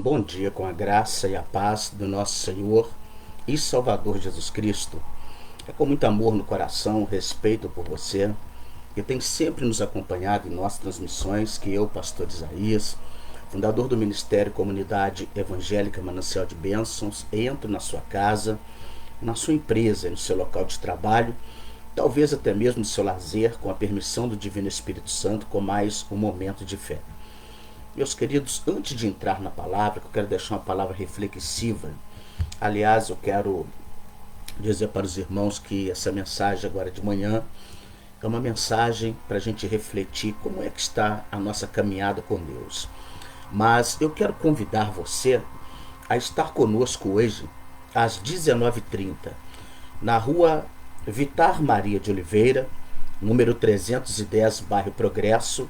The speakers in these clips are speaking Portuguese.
Bom dia, com a graça e a paz do nosso Senhor e Salvador Jesus Cristo. É com muito amor no coração, respeito por você, que tem sempre nos acompanhado em nossas transmissões, que eu, pastor Isaías, fundador do Ministério Comunidade Evangélica Manancial de Bênçãos, entro na sua casa, na sua empresa e no seu local de trabalho, talvez até mesmo no seu lazer, com a permissão do Divino Espírito Santo, com mais um momento de fé. Meus queridos, antes de entrar na palavra, eu quero deixar uma palavra reflexiva. Aliás, eu quero dizer para os irmãos que essa mensagem agora de manhã é uma mensagem para a gente refletir como é que está a nossa caminhada com Deus. Mas eu quero convidar você a estar conosco hoje às 19h30, na rua Vitar Maria de Oliveira, número 310, bairro Progresso,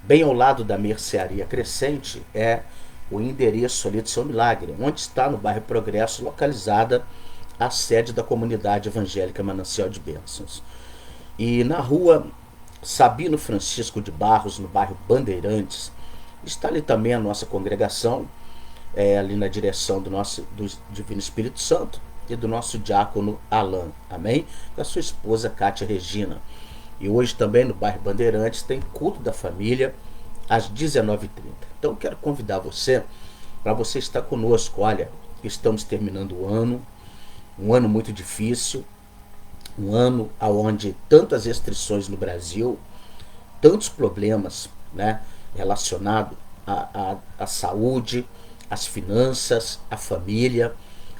bem ao lado da Mercearia Crescente, é o endereço ali do Seu Milagre, onde está no bairro Progresso, localizada a sede da Comunidade Evangélica Manancial de Bênçãos. E na rua Sabino Francisco de Barros, no bairro Bandeirantes, está ali também a nossa congregação, ali na direção do Divino Espírito Santo e do nosso diácono Alain, amém? Com a sua esposa Cátia Regina. E hoje também no bairro Bandeirantes tem culto da família às 19h30. Então eu quero convidar você para você estar conosco. Olha, estamos terminando o ano, um ano muito difícil, um ano onde tantas restrições no Brasil, tantos problemas, né, relacionados à saúde, às finanças, à família,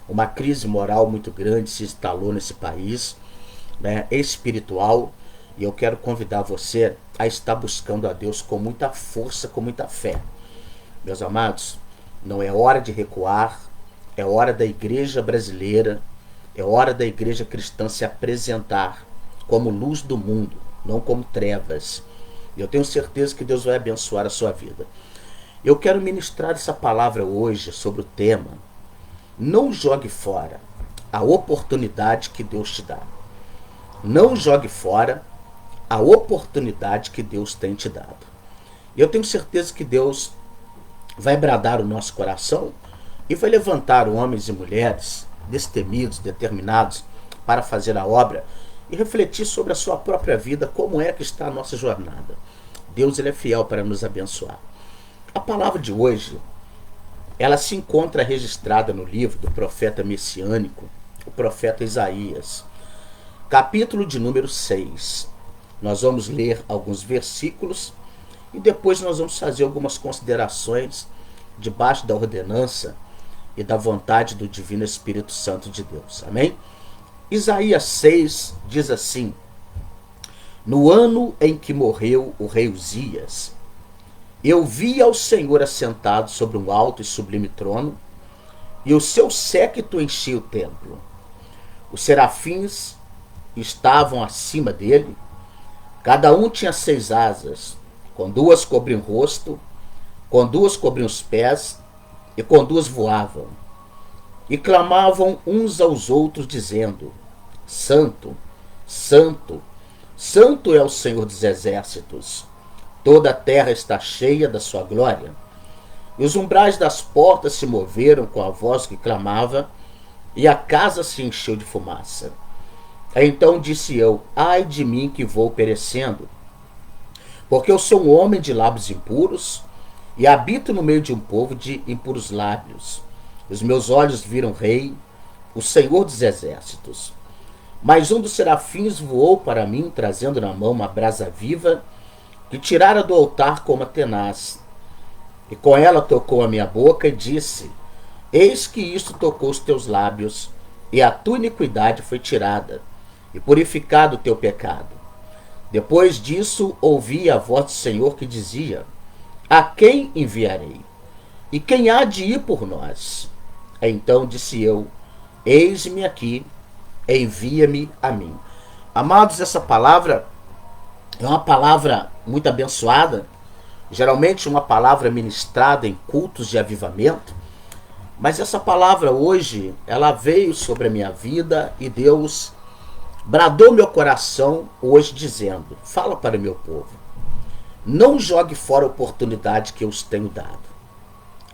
uma crise moral muito grande se instalou nesse país, né, espiritual. E eu quero convidar você a estar buscando a Deus com muita força, com muita fé. Meus amados, não é hora de recuar, é hora da igreja brasileira, é hora da igreja cristã se apresentar como luz do mundo, não como trevas. E eu tenho certeza que Deus vai abençoar a sua vida. Eu quero ministrar essa palavra hoje sobre o tema: não jogue fora a oportunidade que Deus te dá. Não jogue fora a oportunidade que Deus tem te dado. E eu tenho certeza que Deus vai bradar o nosso coração e vai levantar homens e mulheres destemidos, determinados para fazer a obra e refletir sobre a sua própria vida, como é que está a nossa jornada. Deus, ele é fiel para nos abençoar. A palavra de hoje, ela se encontra registrada no livro do profeta messiânico, o profeta Isaías, capítulo de número 6. Nós vamos ler alguns versículos e depois nós vamos fazer algumas considerações debaixo da ordenança e da vontade do Divino Espírito Santo de Deus. Amém? Isaías 6 diz assim: no ano em que morreu o rei Uzias, eu vi ao Senhor assentado sobre um alto e sublime trono, e o seu séquito enchia o templo. Os serafins estavam acima dele. Cada um tinha 6 asas, com 2 cobriam o rosto, com 2 cobriam os pés, e com 2 voavam. E clamavam uns aos outros, dizendo: Santo, Santo, Santo é o Senhor dos exércitos. Toda a terra está cheia da sua glória. E os umbrais das portas se moveram com a voz que clamava, e a casa se encheu de fumaça. Então disse eu: ai de mim que vou perecendo, porque eu sou um homem de lábios impuros, e habito no meio de um povo de impuros lábios. Os meus olhos viram o Rei, o Senhor dos exércitos. Mas um dos serafins voou para mim, trazendo na mão uma brasa viva, que tirara do altar como a tenaz. E com ela tocou a minha boca e disse: eis que isto tocou os teus lábios, e a tua iniquidade foi tirada, e purificado o teu pecado. Depois disso ouvi a voz do Senhor que dizia: a quem enviarei? E quem há de ir por nós? Então disse eu: eis-me aqui, envia-me a mim. Amados, essa palavra é uma palavra muito abençoada, geralmente uma palavra ministrada em cultos de avivamento, mas essa palavra hoje, ela veio sobre a minha vida e Deus bradou meu coração hoje dizendo: fala para o meu povo, não jogue fora a oportunidade que eu os tenho dado.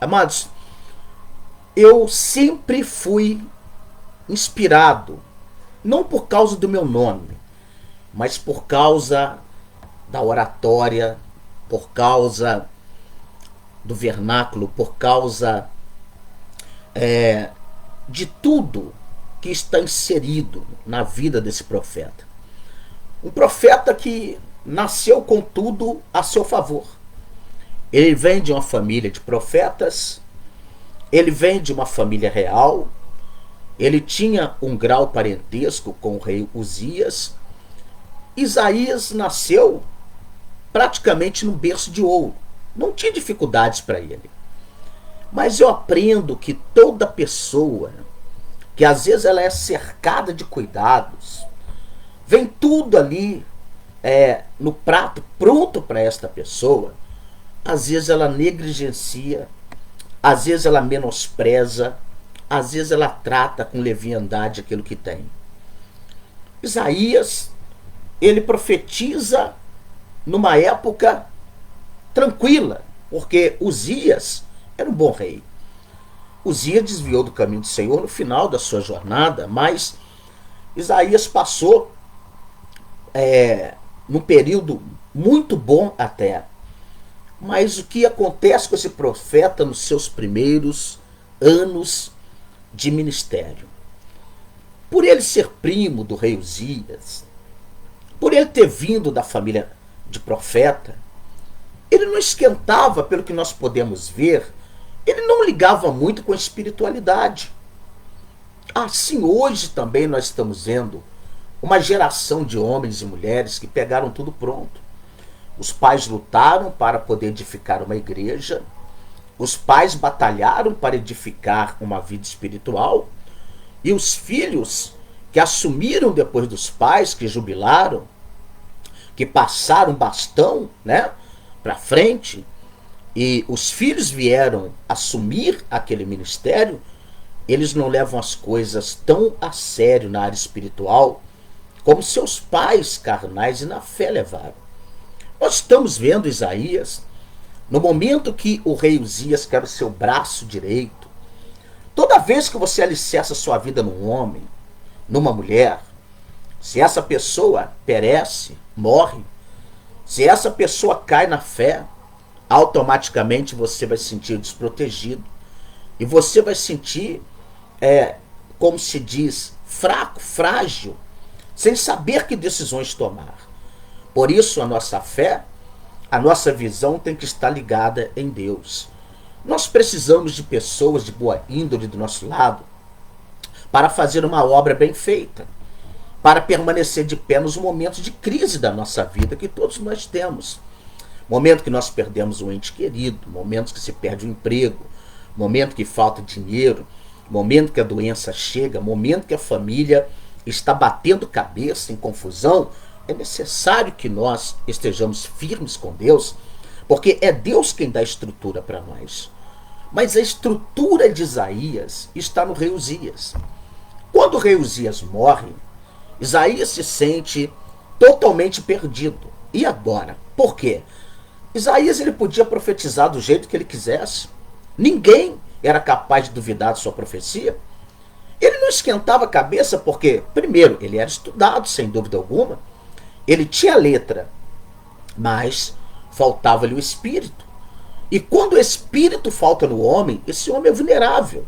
Amados, eu sempre fui inspirado, não por causa do meu nome, mas por causa da oratória, por causa do vernáculo, por causa de tudo que está inserido na vida desse profeta. Um profeta que nasceu com tudo a seu favor. Ele vem de uma família de profetas, ele vem de uma família real, ele tinha um grau parentesco com o rei Uzias. Isaías nasceu praticamente num berço de ouro. Não tinha dificuldades para ele. Mas eu aprendo que toda pessoa, que às vezes ela é cercada de cuidados, vem tudo ali no prato pronto para esta pessoa, às vezes ela negligencia, às vezes ela menospreza, às vezes ela trata com leviandade aquilo que tem. Isaías, ele profetiza numa época tranquila, porque Uzias era um bom rei. Uzias desviou do caminho do Senhor no final da sua jornada, mas Isaías passou num período muito bom até. Mas o que acontece com esse profeta nos seus primeiros anos de ministério? Por ele ser primo do rei Uzias, por ele ter vindo da família de profeta, ele não esquentava, pelo que nós podemos ver, ele não ligava muito com a espiritualidade. Assim, hoje também nós estamos vendo uma geração de homens e mulheres que pegaram tudo pronto. Os pais lutaram para poder edificar uma igreja, os pais batalharam para edificar uma vida espiritual, e os filhos que assumiram depois dos pais, que jubilaram, que passaram bastão, né, para frente, e os filhos vieram assumir aquele ministério, eles não levam as coisas tão a sério na área espiritual como seus pais carnais e na fé levaram. Nós estamos vendo Isaías, no momento que o rei Uzias, que era o seu braço direito, toda vez que você alicerça sua vida num homem, numa mulher, se essa pessoa perece, morre, se essa pessoa cai na fé, automaticamente você vai se sentir desprotegido. E você vai sentir, como se diz, fraco, frágil, sem saber que decisões tomar. Por isso, a nossa fé, a nossa visão tem que estar ligada em Deus. Nós precisamos de pessoas de boa índole do nosso lado para fazer uma obra bem feita, para permanecer de pé nos momentos de crise da nossa vida que todos nós temos. Momento que nós perdemos um ente querido, momentos que se perde o emprego, momento que falta dinheiro, momento que a doença chega, momento que a família está batendo cabeça em confusão. É necessário que nós estejamos firmes com Deus, porque é Deus quem dá estrutura para nós. Mas a estrutura de Isaías está no rei Uzias. Quando o rei Uzias morre, Isaías se sente totalmente perdido. E agora? Por quê? Isaías ele podia profetizar do jeito que ele quisesse. Ninguém era capaz de duvidar de sua profecia. Ele não esquentava a cabeça porque, primeiro, ele era estudado, sem dúvida alguma. Ele tinha letra, mas faltava-lhe o espírito. E quando o espírito falta no homem, esse homem é vulnerável.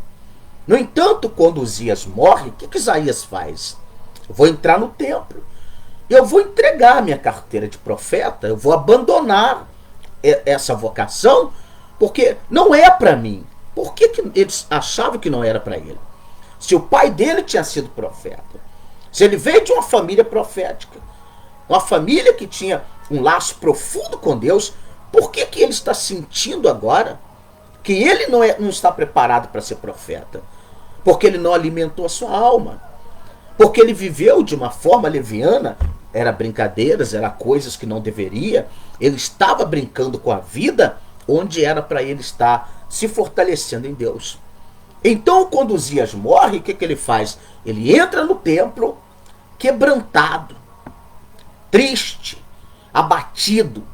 No entanto, quando Uzias morre, o que Isaías faz? Eu vou entrar no templo, eu vou entregar a minha carteira de profeta, eu vou abandonar essa vocação, porque não é para mim. Por que eles achavam que não era para ele? Se o pai dele tinha sido profeta, se ele veio de uma família profética, uma família que tinha um laço profundo com Deus, por que ele está sentindo agora que ele não está preparado para ser profeta? Porque ele não alimentou a sua alma. Porque ele viveu de uma forma leviana, era brincadeiras, era coisas que não deveria. Ele estava brincando com a vida, onde era para ele estar se fortalecendo em Deus. Então, quando Uzias morre, o que ele faz? Ele entra no templo quebrantado, triste, abatido.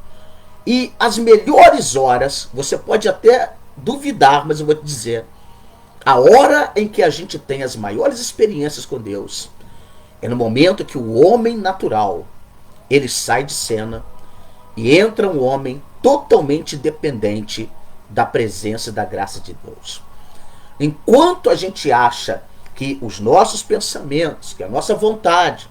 E as melhores horas, você pode até duvidar, mas eu vou te dizer, A hora em que a gente tem as maiores experiências com Deus é no momento que o homem natural ele sai de cena e entra um homem totalmente dependente da presença e da graça de Deus. Enquanto a gente acha que os nossos pensamentos, que a nossa vontade,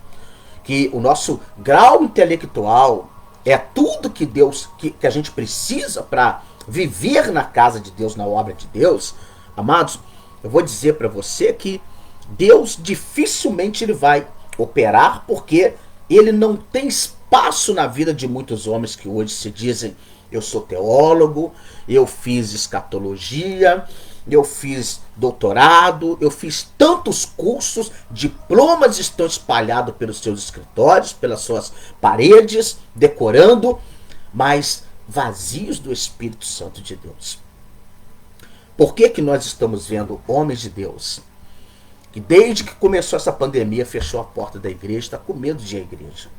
que o nosso grau intelectual é tudo que Deus, que a gente precisa para viver na casa de Deus, na obra de Deus, amados, eu vou dizer para você que Deus dificilmente ele vai operar, porque ele não tem espaço na vida de muitos homens que hoje se dizem: eu sou teólogo, eu fiz escatologia, eu fiz doutorado, eu fiz tantos cursos, diplomas estão espalhados pelos seus escritórios, pelas suas paredes, decorando, mas vazios do Espírito Santo de Deus. Por que que nós estamos vendo homens de Deus que desde que começou essa pandemia fechou a porta da igreja, está com medo de ir à igreja?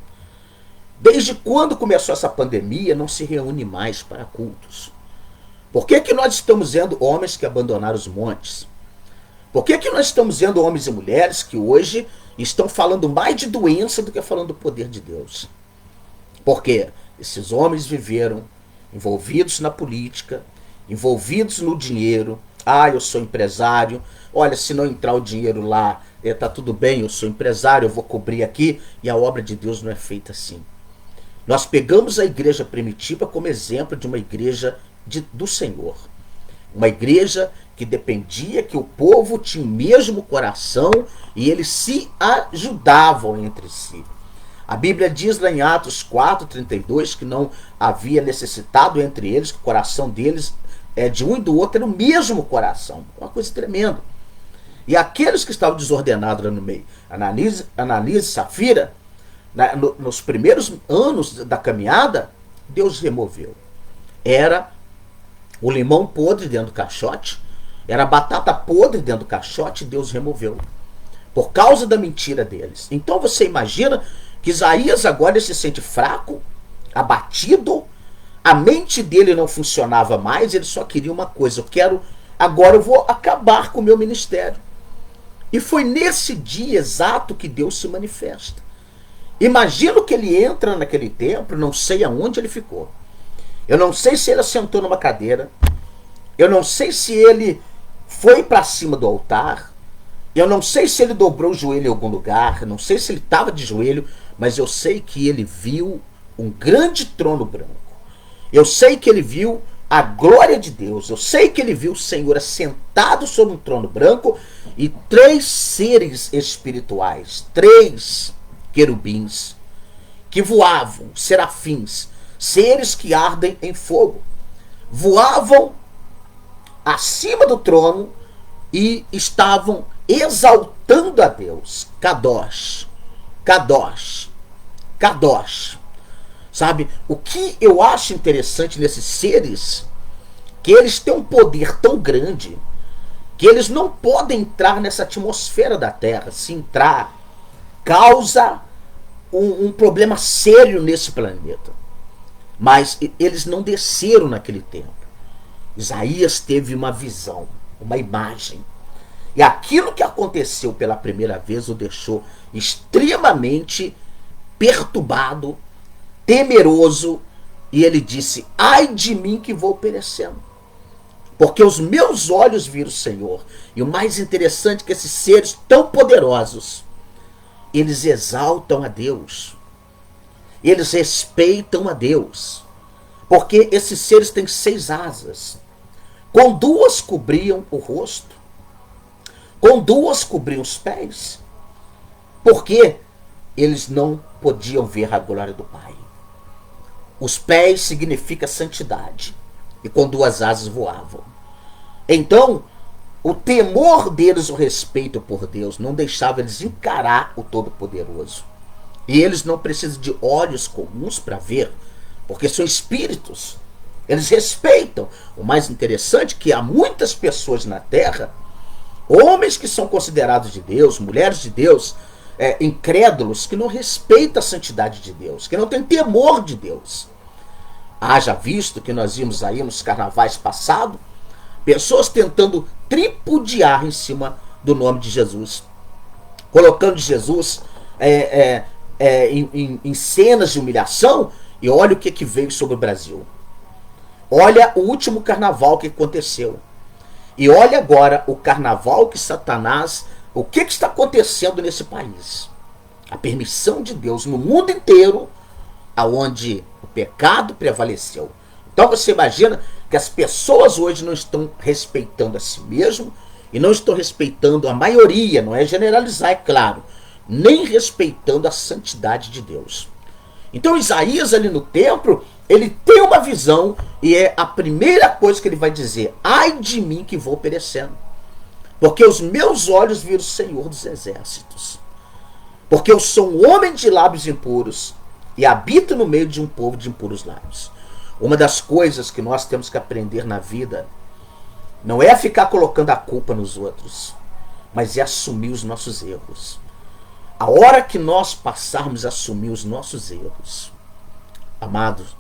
Desde quando começou essa pandemia não se reúne mais para cultos? Por que que nós estamos vendo homens que abandonaram os montes? Por que que nós estamos vendo homens e mulheres que hoje estão falando mais de doença do que falando do poder de Deus? Porque esses homens viveram envolvidos na política, envolvidos no dinheiro. Ah, eu sou empresário. Olha, se não entrar o dinheiro lá, tá tudo bem, eu sou empresário, eu vou cobrir aqui. E a obra de Deus não é feita assim. Nós pegamos a igreja primitiva como exemplo de uma igreja do Senhor. Uma igreja que dependia que o povo tinha o mesmo coração e eles se ajudavam entre si. A Bíblia diz lá em Atos 4:32 que não havia necessitado entre eles, que o coração deles de um e do outro era o mesmo coração. Uma coisa tremenda. E aqueles que estavam desordenados lá no meio, Ananias e Safira, nos primeiros anos da caminhada, Deus removeu. Era o limão podre dentro do caixote, era a batata podre dentro do caixote, Deus removeu. Por causa da mentira deles. Então você imagina que Isaías agora se sente fraco, abatido, a mente dele não funcionava mais, ele só queria uma coisa: agora eu vou acabar com o meu ministério. E foi nesse dia exato que Deus se manifesta. Imagino que ele entra naquele templo, não sei aonde ele ficou. Eu não sei se ele sentou numa cadeira, eu não sei se ele foi para cima do altar, eu não sei se ele dobrou o joelho em algum lugar, eu não sei se ele estava de joelho, mas eu sei que ele viu um grande trono branco. Eu sei que ele viu a glória de Deus. Eu sei que ele viu o Senhor assentado sobre um trono branco e 3 seres espirituais, 3 querubins que voavam, serafins, seres que ardem em fogo, voavam acima do trono e estavam exaltando a Deus. Kadosh, Kadosh, Kadosh. Sabe, o que eu acho interessante nesses seres, que eles têm um poder tão grande, que eles não podem entrar nessa atmosfera da Terra. Se entrar, causa um problema sério nesse planeta. Mas eles não desceram naquele tempo. Isaías teve uma visão, uma imagem. E aquilo que aconteceu pela primeira vez o deixou extremamente perturbado, temeroso, e ele disse: ai de mim que vou perecendo, porque os meus olhos viram o Senhor. E o mais interessante é que esses seres tão poderosos, eles exaltam a Deus, eles respeitam a Deus, porque esses seres têm 6 asas, com 2 cobriam o rosto, com 2 cobriam os pés, porque eles não podiam ver a glória do Pai. Os pés significa santidade, e com 2 asas voavam. Então, o temor deles, o respeito por Deus, não deixava eles encarar o Todo-Poderoso. E eles não precisam de olhos comuns para ver, porque são espíritos. Eles respeitam. O mais interessante é que há muitas pessoas na Terra, homens que são considerados de Deus, mulheres de Deus, incrédulos, que não respeitam a santidade de Deus, que não têm temor de Deus. Haja visto que nós vimos aí nos carnavais passados Pessoas tentando tripudiar em cima do nome de Jesus, colocando Jesus em cenas de humilhação. E olha o que veio sobre o Brasil. Olha o último carnaval que aconteceu. E olha agora o carnaval que Satanás... O que está acontecendo nesse país? A permissão de Deus no mundo inteiro, aonde o pecado prevaleceu. Então você imagina que as pessoas hoje não estão respeitando a si mesmo e não estão respeitando a maioria, não é generalizar, é claro, nem respeitando a santidade de Deus. Então Isaías ali no templo, ele tem uma visão e é a primeira coisa que ele vai dizer: ai de mim que vou perecendo, porque os meus olhos viram o Senhor dos exércitos, porque eu sou um homem de lábios impuros e habito no meio de um povo de impuros lábios. Uma das coisas que nós temos que aprender na vida não é ficar colocando a culpa nos outros, mas é assumir os nossos erros. A hora que nós passarmos a assumir os nossos erros, amados,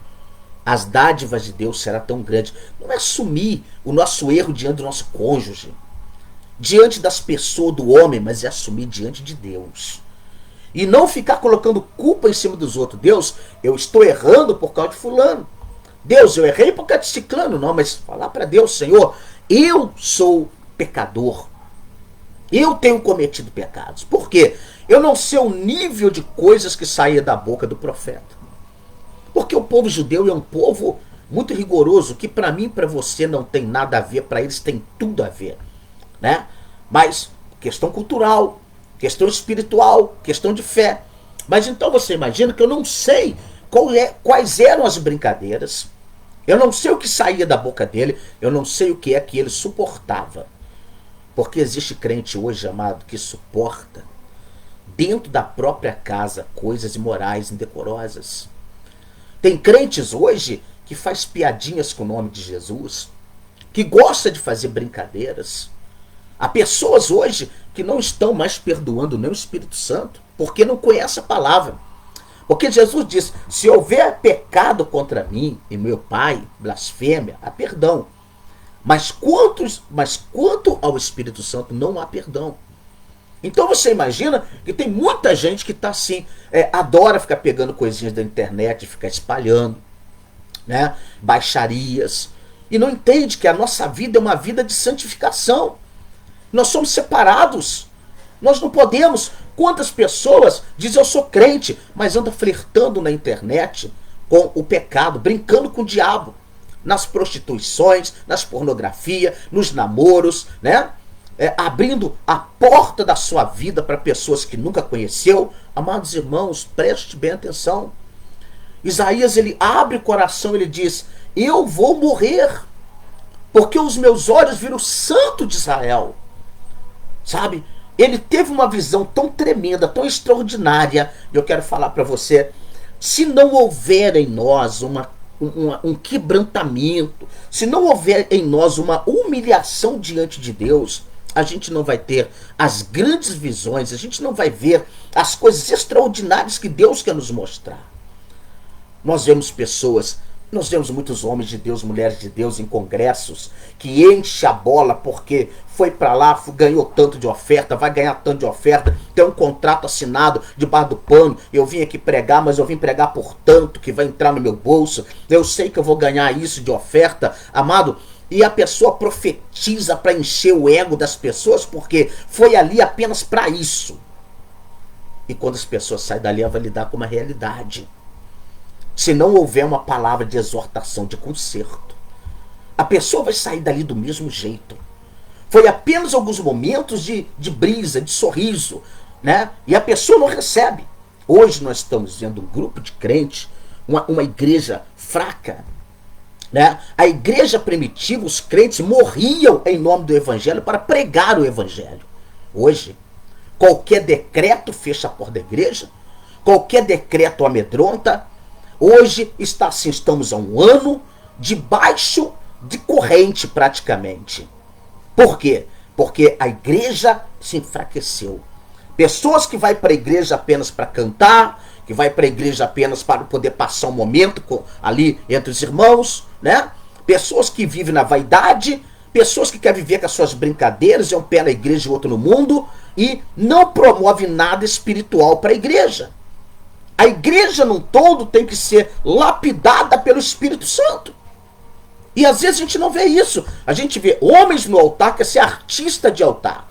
as dádivas de Deus serão tão grandes. Não é assumir o nosso erro diante do nosso cônjuge, diante das pessoas, do homem, mas é assumir diante de Deus. E não ficar colocando culpa em cima dos outros. Deus, eu estou errando por causa de fulano. Deus, eu errei por causa de ciclano. Não, mas falar para Deus: Senhor, eu sou pecador. Eu tenho cometido pecados. Por quê? Eu não sei o nível de coisas que saía da boca do profeta. Porque o povo judeu é um povo muito rigoroso, que para mim e para você não tem nada a ver, para eles tem tudo a ver, né? Mas questão cultural, questão espiritual, questão de fé. Mas então você imagina que eu não sei quais eram as brincadeiras, eu não sei o que saía da boca dele, eu não sei o que é que ele suportava. Porque existe crente hoje, amado, que suporta dentro da própria casa coisas imorais, indecorosas. Tem crentes hoje que faz piadinhas com o nome de Jesus, que gosta de fazer brincadeiras. Há pessoas hoje que não estão mais perdoando nem o Espírito Santo, porque não conhecem a palavra. Porque Jesus diz: se houver pecado contra mim e meu Pai, blasfêmia, há perdão. Mas quanto ao Espírito Santo não há perdão. Então você imagina que tem muita gente que está assim, adora ficar pegando coisinhas da internet, ficar espalhando, né, baixarias, e não entende que a nossa vida é uma vida de santificação. Nós somos separados. Nós não podemos. Quantas pessoas dizem: eu sou crente, mas anda flertando na internet com o pecado, brincando com o diabo, nas prostituições, nas pornografias, nos namoros, né? Abrindo a porta da sua vida para pessoas que nunca conheceu. Amados irmãos, preste bem atenção. Isaías, ele abre o coração, ele diz: eu vou morrer, porque os meus olhos viram o Santo de Israel. Sabe? Ele teve uma visão tão tremenda, tão extraordinária. E eu quero falar para você: se não houver em nós um quebrantamento, se não houver em nós uma humilhação diante de Deus, a gente não vai ter as grandes visões, a gente não vai ver as coisas extraordinárias que Deus quer nos mostrar. Nós vemos pessoas, nós vemos muitos homens de Deus, mulheres de Deus em congressos que enche a bola porque foi para lá, ganhou tanto de oferta, vai ganhar tanto de oferta, tem um contrato assinado debaixo do pano. Eu vim aqui pregar, mas eu vim pregar por tanto que vai entrar no meu bolso. Eu sei que eu vou ganhar isso de oferta, amado. E a pessoa profetiza para encher o ego das pessoas, porque foi ali apenas para isso. E quando as pessoas saem dali, ela vai lidar com uma realidade. Se não houver uma palavra de exortação, de conserto, a pessoa vai sair dali do mesmo jeito. Foi apenas alguns momentos de brisa, de sorriso, né? E a pessoa não recebe. Hoje nós estamos vendo um grupo de crentes, uma igreja fraca, né? A igreja primitiva, os crentes morriam em nome do evangelho para pregar o evangelho. Hoje, qualquer decreto fecha a porta da igreja, qualquer decreto amedronta. Hoje está assim, estamos há um ano debaixo de corrente praticamente. Por quê? Porque a igreja se enfraqueceu. Pessoas que vai para a igreja apenas para cantar, que vai para a igreja apenas para poder passar um momento ali entre os irmãos, né? Pessoas que vivem na vaidade, pessoas que querem viver com as suas brincadeiras, é um pé na igreja e outro no mundo, e não promove nada espiritual para a igreja. A igreja num todo tem que ser lapidada pelo Espírito Santo. E às vezes a gente não vê isso. A gente vê homens no altar, quer ser artista de altar.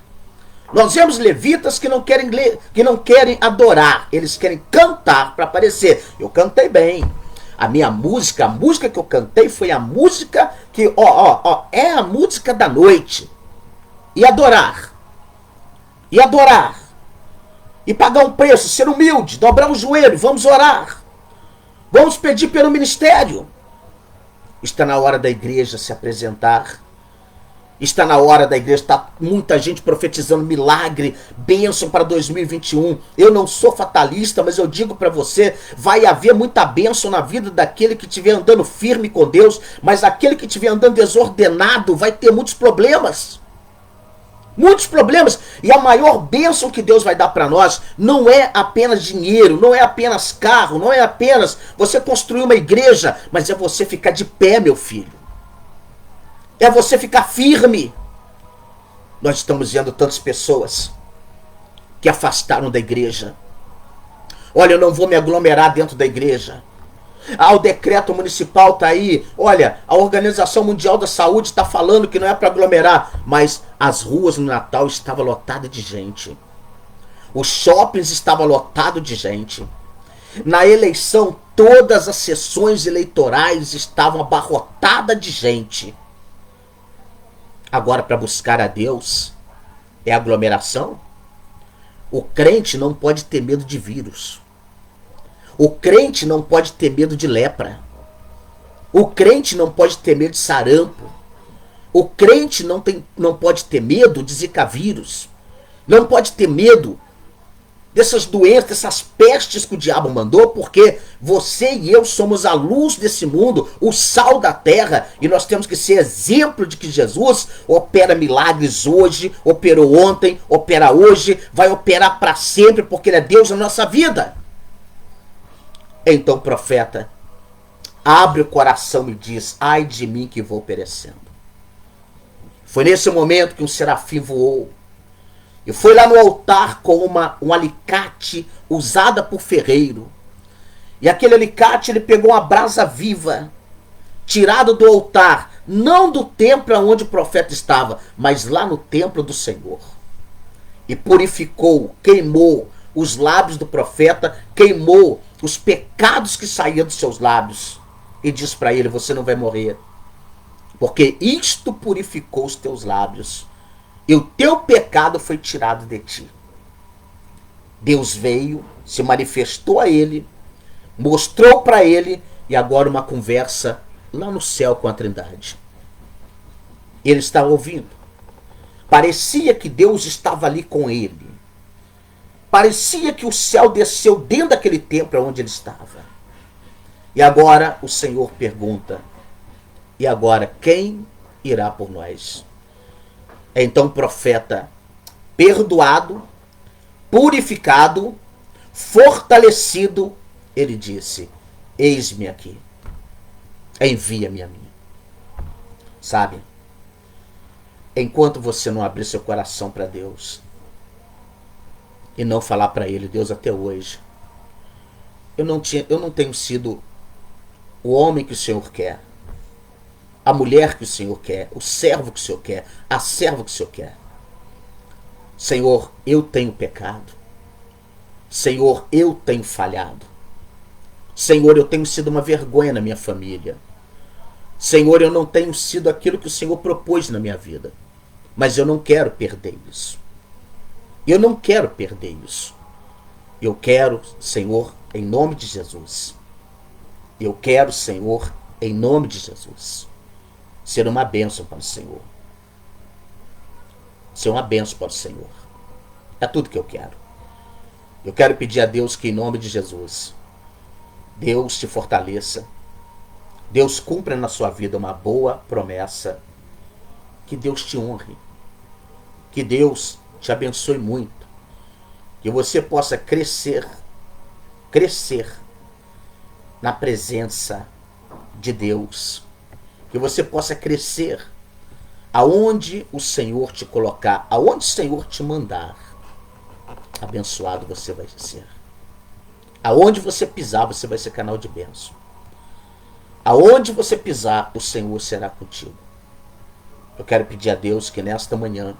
Nós vemos levitas que não querem adorar, eles querem cantar para aparecer. Eu cantei bem. A música que eu cantei foi a música que, é a música da noite. E adorar. E pagar um preço, ser humilde, dobrar o joelho, vamos orar. Vamos pedir pelo ministério. Está na hora da igreja se apresentar. Está na hora da igreja, está muita gente profetizando milagre, bênção para 2021. Eu não sou fatalista, mas eu digo para você, vai haver muita bênção na vida daquele que estiver andando firme com Deus, mas aquele que estiver andando desordenado vai ter muitos problemas. Muitos problemas. E a maior bênção que Deus vai dar para nós não é apenas dinheiro, não é apenas carro, não é apenas você construir uma igreja, mas é você ficar de pé, meu filho. É você ficar firme. Nós estamos vendo tantas pessoas que afastaram da igreja. Olha, eu não vou me aglomerar dentro da igreja. O decreto municipal está aí. Olha, a Organização Mundial da Saúde está falando que não é para aglomerar. Mas as ruas no Natal estavam lotadas de gente. Os shoppings estavam lotados de gente. Na eleição, todas as sessões eleitorais estavam abarrotadas de gente. Agora, para buscar a Deus, é aglomeração? O crente não pode ter medo de vírus. O crente não pode ter medo de lepra. O crente não pode ter medo de sarampo. O crente não pode ter medo de zika vírus. Não pode ter medo dessas doenças, dessas pestes que o diabo mandou, porque você e eu somos a luz desse mundo, o sal da terra, e nós temos que ser exemplo de que Jesus opera milagres hoje, operou ontem, opera hoje, vai operar para sempre, porque Ele é Deus na nossa vida. Então, profeta, abre o coração e diz: ai de mim que vou perecendo. Foi nesse momento que um serafim voou e foi lá no altar com um alicate usada por ferreiro. E aquele alicate, ele pegou uma brasa viva, tirado do altar, não do templo onde o profeta estava, mas lá no templo do Senhor. E purificou, queimou os lábios do profeta, queimou os pecados que saíam dos seus lábios. E diz para ele: você não vai morrer, porque isto purificou os teus lábios. E o teu pecado foi tirado de ti. Deus veio, se manifestou a ele, mostrou para ele, e agora uma conversa lá no céu com a Trindade. Ele está ouvindo. Parecia que Deus estava ali com ele. Parecia que o céu desceu dentro daquele templo onde ele estava. E agora o Senhor pergunta: e agora quem irá por nós? Então o profeta, perdoado, purificado, fortalecido, ele disse: eis-me aqui, envia-me a mim. Sabe, enquanto você não abrir seu coração para Deus e não falar para Ele: Deus, até hoje eu não tenho sido o homem que o Senhor quer, a mulher que o Senhor quer, o servo que o Senhor quer, a serva que o Senhor quer. Senhor, eu tenho pecado. Senhor, eu tenho falhado. Senhor, eu tenho sido uma vergonha na minha família. Senhor, eu não tenho sido aquilo que o Senhor propôs na minha vida. Mas eu não quero perder isso. Eu não quero perder isso. Eu quero, Senhor, em nome de Jesus. Eu quero, Senhor, em nome de Jesus, ser uma bênção para o Senhor. Ser uma bênção para o Senhor. É tudo que eu quero. Eu quero pedir a Deus que, em nome de Jesus, Deus te fortaleça. Deus cumpra na sua vida uma boa promessa. Que Deus te honre. Que Deus te abençoe muito. Que você possa crescer na presença de Deus. Que você possa crescer Aonde o Senhor te colocar, aonde o Senhor te mandar, abençoado você vai ser. Aonde você pisar, você vai ser canal de bênção. Aonde você pisar, o Senhor será contigo. Eu quero pedir a Deus que nesta manhã,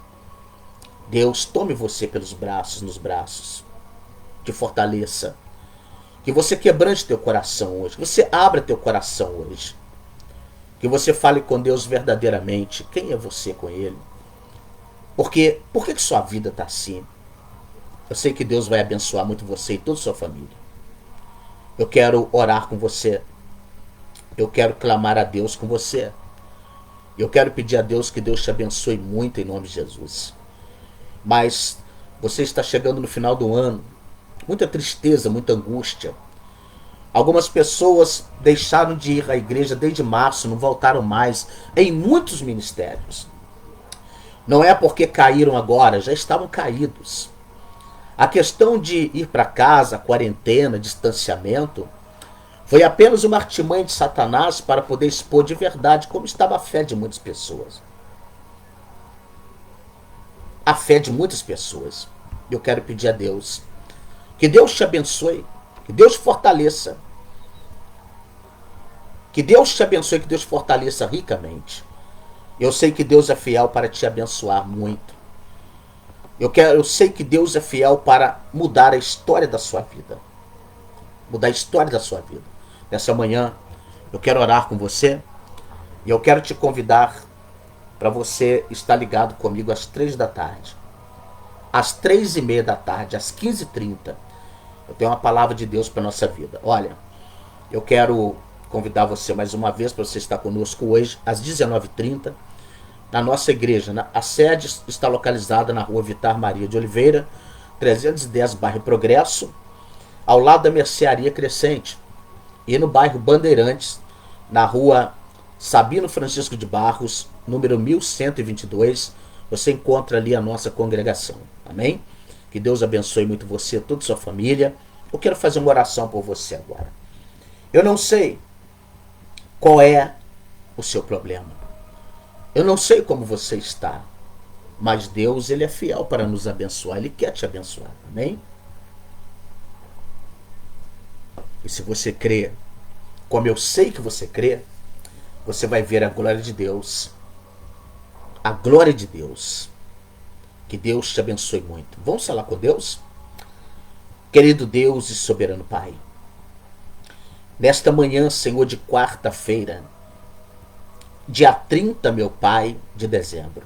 Deus tome você pelos braços, nos braços, te fortaleça, que você quebrante teu coração hoje, que você abra teu coração hoje, que você fale com Deus verdadeiramente, quem é você com Ele? Porque, por que sua vida está assim? Eu sei que Deus vai abençoar muito você e toda a sua família. Eu quero orar com você. Eu quero clamar a Deus com você. Eu quero pedir a Deus que Deus te abençoe muito em nome de Jesus. Mas você está chegando no final do ano. Muita tristeza, muita angústia. Algumas pessoas deixaram de ir à igreja desde março, não voltaram mais em muitos ministérios. Não é porque caíram agora, já estavam caídos. A questão de ir para casa, quarentena, distanciamento, foi apenas uma artimanha de Satanás para poder expor de verdade como estava a fé de muitas pessoas. A fé de muitas pessoas. Eu quero pedir a Deus que Deus te abençoe, que Deus te fortaleça. Que Deus te abençoe, que Deus te fortaleça ricamente. Eu sei que Deus é fiel para te abençoar muito. Eu sei que Deus é fiel para mudar a história da sua vida. Mudar a história da sua vida. Nessa manhã, eu quero orar com você. E eu quero te convidar para você estar ligado comigo às 3 da tarde. Às 3:30 da tarde, às 15h30. Eu tenho uma palavra de Deus para a nossa vida. Olha, eu quero convidar você mais uma vez para você estar conosco hoje, às 19h30. Na nossa igreja. A sede está localizada na rua Vitar Maria de Oliveira, 310, bairro Progresso, ao lado da Mercearia Crescente. E no bairro Bandeirantes, na rua Sabino Francisco de Barros, número 1122, você encontra ali a nossa congregação. Amém? Que Deus abençoe muito você, toda a sua família. Eu quero fazer uma oração por você agora. Eu não sei qual é o seu problema. Eu não sei como você está, mas Deus, Ele é fiel para nos abençoar. Ele quer te abençoar, amém? E se você crê, como eu sei que você crê, você vai ver a glória de Deus. A glória de Deus. Que Deus te abençoe muito. Vamos falar com Deus? Querido Deus e soberano Pai, nesta manhã, Senhor, de quarta-feira, dia 30, meu Pai, de dezembro.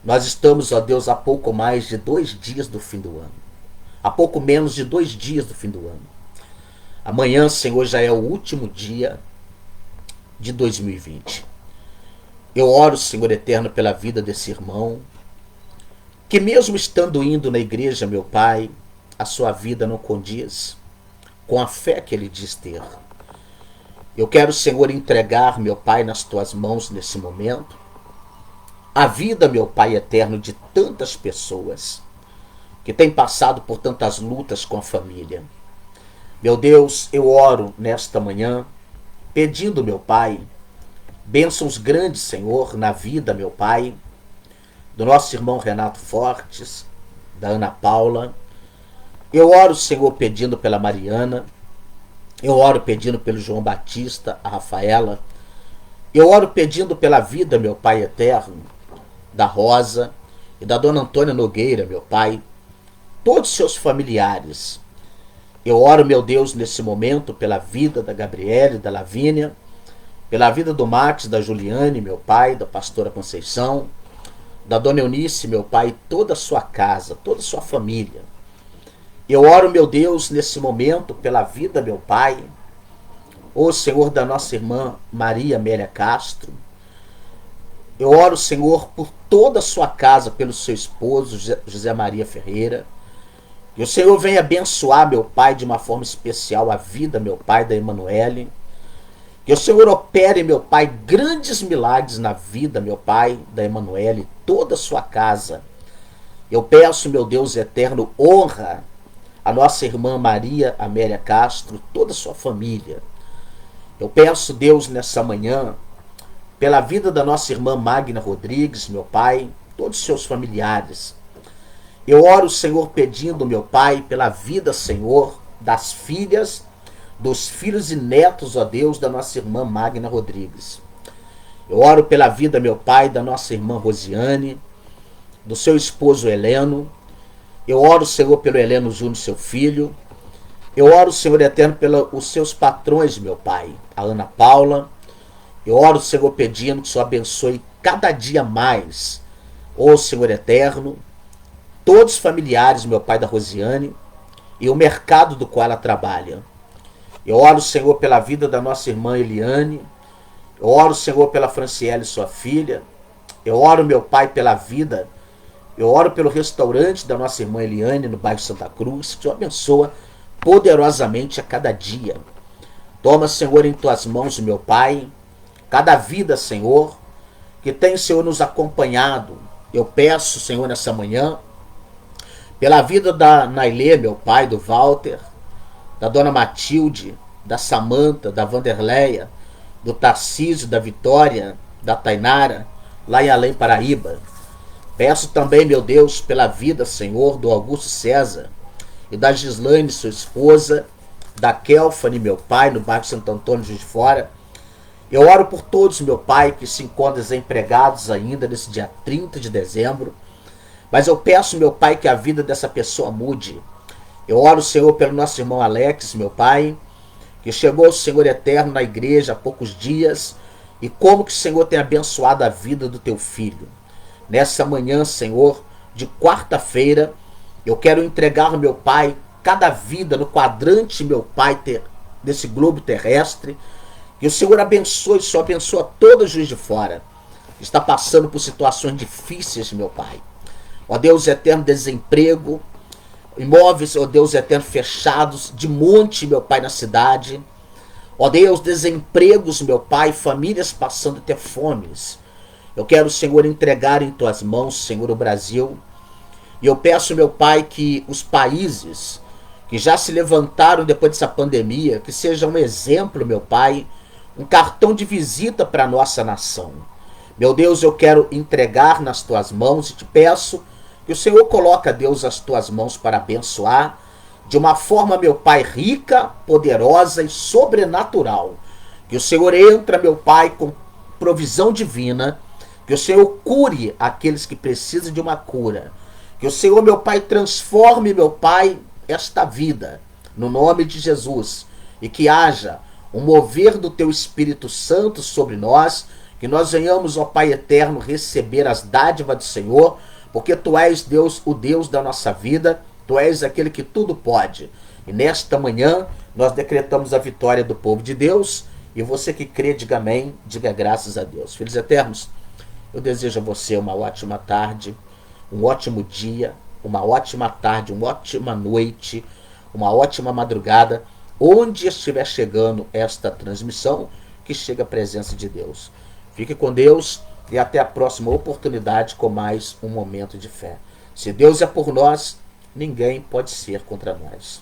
Nós estamos, ó Deus, há pouco mais de 2 dias do fim do ano. Há pouco menos de 2 dias do fim do ano. Amanhã, Senhor, já é o último dia de 2020. Eu oro, Senhor eterno, pela vida desse irmão, que mesmo estando indo na igreja, meu Pai, a sua vida não condiz com a fé que ele diz ter. Eu quero, Senhor, entregar, meu Pai, nas tuas mãos nesse momento, a vida, meu Pai eterno, de tantas pessoas que têm passado por tantas lutas com a família. Meu Deus, eu oro nesta manhã, pedindo, meu Pai, bênçãos grandes, Senhor, na vida, meu Pai, do nosso irmão Renato Fortes, da Ana Paula. Eu oro, Senhor, pedindo pela Mariana. Eu oro pedindo pelo João Batista, a Rafaela. Eu oro pedindo pela vida, meu Pai eterno, da Rosa e da Dona Antônia Nogueira, meu Pai. Todos os seus familiares. Eu oro, meu Deus, nesse momento, pela vida da Gabriele, da Lavínia, pela vida do Max, da Juliane, meu Pai, da pastora Conceição, da Dona Eunice, meu Pai, toda a sua casa, toda a sua família. Eu oro, meu Deus, nesse momento, pela vida, meu Pai, ô Senhor, da nossa irmã Maria Amélia Castro. Eu oro, Senhor, por toda a sua casa, pelo seu esposo, José Maria Ferreira. Que o Senhor venha abençoar, meu Pai, de uma forma especial a vida, meu Pai, da Emanuele. Que o Senhor opere, meu Pai, grandes milagres na vida, meu Pai, da Emanuele, toda a sua casa. Eu peço, meu Deus eterno, honra a nossa irmã Maria Amélia Castro, toda a sua família. Eu peço, Deus, nessa manhã, pela vida da nossa irmã Magna Rodrigues, meu Pai, todos os seus familiares. Eu oro, Senhor, pedindo, meu Pai, pela vida, Senhor, das filhas, dos filhos e netos, ó Deus, da nossa irmã Magna Rodrigues. Eu oro pela vida, meu Pai, da nossa irmã Rosiane, do seu esposo Heleno. Eu oro, Senhor, pelo Heleno Júnior, seu filho. Eu oro, Senhor eterno, pelos seus patrões, meu Pai, a Ana Paula. Eu oro, Senhor, pedindo que o Senhor abençoe cada dia mais, ó Senhor eterno, todos os familiares, meu Pai, da Rosiane e o mercado do qual ela trabalha. Eu oro, Senhor, pela vida da nossa irmã Eliane. Eu oro, Senhor, pela Franciele, sua filha. Eu oro, meu Pai, pela vida. Eu oro pelo restaurante da nossa irmã Eliane, no bairro Santa Cruz. Que o Senhor abençoa poderosamente a cada dia. Toma, Senhor, em tuas mãos, meu Pai, cada vida, Senhor, que tem, Senhor, nos acompanhado. Eu peço, Senhor, nessa manhã, pela vida da Nailê, meu Pai, do Walter, da Dona Matilde, da Samanta, da Vanderleia, do Tarcísio, da Vitória, da Tainara, lá em Além Paraíba. Peço também, meu Deus, pela vida, Senhor, do Augusto César e da Gislaine, sua esposa, da Kelfane, meu Pai, no bairro Santo Antônio, Juiz de Fora. Eu oro por todos, meu Pai, que se encontram desempregados ainda nesse dia 30 de dezembro. Mas eu peço, meu Pai, que a vida dessa pessoa mude. Eu oro, Senhor, pelo nosso irmão Alex, meu Pai, que chegou ao Senhor eterno na igreja há poucos dias, e como que o Senhor tem abençoado a vida do teu filho. Nessa manhã, Senhor, de quarta-feira, eu quero entregar, meu Pai, cada vida no quadrante, meu Pai, desse globo terrestre. Que o Senhor abençoe, o Senhor abençoa todo Juiz de Fora. Está passando por situações difíceis, meu Pai. Ó Deus eterno, desemprego, imóveis, ó Deus eterno, fechados, de monte, meu Pai, na cidade. Ó Deus, desempregos, meu Pai, famílias passando a ter fomes. Eu quero, Senhor, entregar em tuas mãos, Senhor, o Brasil. E eu peço, meu Pai, que os países que já se levantaram depois dessa pandemia, que seja um exemplo, meu Pai, um cartão de visita para a nossa nação. Meu Deus, eu quero entregar nas tuas mãos e te peço que o Senhor coloque, Deus, as tuas mãos para abençoar de uma forma, meu Pai, rica, poderosa e sobrenatural. Que o Senhor entra, meu Pai, com provisão divina. Que o Senhor cure aqueles que precisam de uma cura. Que o Senhor, meu Pai, transforme, meu Pai, esta vida, no nome de Jesus. E que haja um mover do teu Espírito Santo sobre nós. Que nós venhamos, ó Pai eterno, receber as dádivas do Senhor. Porque Tu és Deus, o Deus da nossa vida. Tu és aquele que tudo pode. E nesta manhã, nós decretamos a vitória do povo de Deus. E você que crê, diga amém, diga graças a Deus. Filhos eternos, eu desejo a você uma ótima tarde, um ótimo dia, uma ótima tarde, uma ótima noite, uma ótima madrugada, onde estiver chegando esta transmissão, que chegue a presença de Deus. Fique com Deus e até a próxima oportunidade com mais um momento de fé. Se Deus é por nós, ninguém pode ser contra nós.